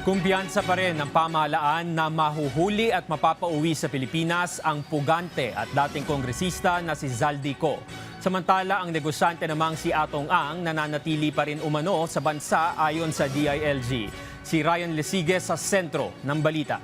Kumpiyansa pa rin ng pamahalaan na mahuhuli at mapapauwi sa Pilipinas ang pugante at dating kongresista na si Zaldico. Samantala, ang negosyante namang si Atong Ang nananatili pa rin umano sa bansa ayon sa DILG. Si Ryan Lesiges sa sentro ng balita.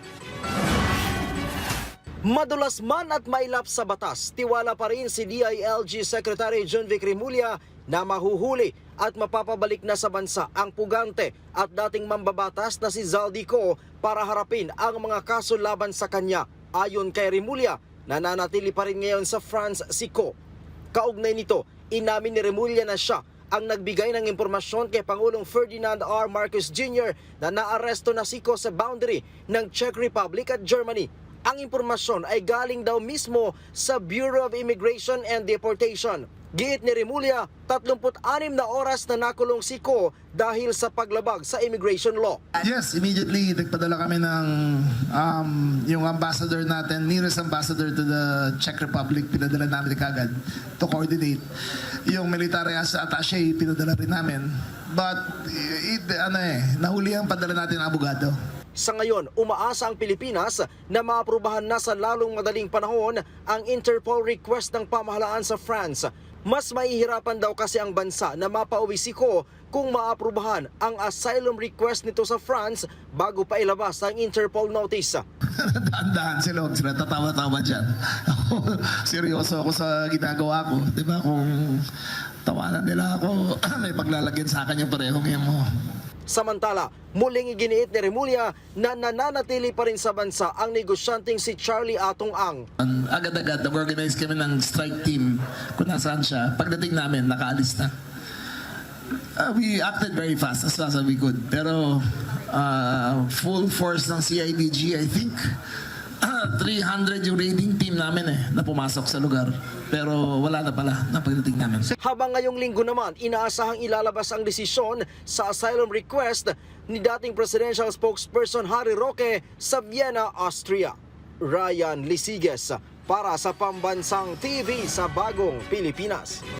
Madulas man at mailap sa batas, tiwala pa rin si DILG Secretary John Vic Remulla na mahuhuli at mapapabalik na sa bansa ang pugante at dating mambabatas na si Zaldico para harapin ang mga kaso laban sa kanya. Ayon kay Remulla, nananatili pa rin ngayon sa France si Ko. Kaugnay nito, inamin ni Remulla na siya ang nagbigay ng impormasyon kay Pangulong Ferdinand R. Marcos Jr. na naaresto na si Ko sa boundary ng Czech Republic at Germany. Ang impormasyon ay galing daw mismo sa Bureau of Immigration and Deportation. Giit ni Remulla, 36 na oras na nakulong si Ko dahil sa paglabag sa immigration law. Yes, immediately nagpadala kami ng yung ambassador natin, nearest ambassador to the Czech Republic, pinadala namin kagad to coordinate. Yung military attaché, pinadala rin namin. But, nahuli ang padala natin ng abogado. Sa ngayon, umaasa ang Pilipinas na maaprubahan na sa lalong madaling panahon ang Interpol request ng pamahalaan sa France. Mas mahihirapan daw kasi ang bansa na mapauwi si Ko kung maaprubahan ang asylum request nito sa France bago pa ilabas ang Interpol notice. Daan-daan sila tatawa-tawa dyan. Seryoso ako sa ginagawa ko. Diba kung tawanan nila ako, may paglalagyan sa akin yung parehong yan mo. Samantala, muling iginiit ni Remulla na nananatili pa rin sa bansa ang negosyanteng si Charlie Atong Ang. Agad-agad, nag-organize kami ng strike team kung nasaan siya. Pagdating namin, nakaalis na. We acted very fast as we could. Pero full force ng CIDG, I think, 300 yung raiding team namin na pumasok sa lugar. Pero wala na pala na pagdating namin. Habang ngayong linggo naman, inaasahang ilalabas ang desisyon sa asylum request ni dating presidential spokesperson Harry Roque sa Vienna, Austria. Ryan Lesiges para sa Pambansang TV sa Bagong Pilipinas.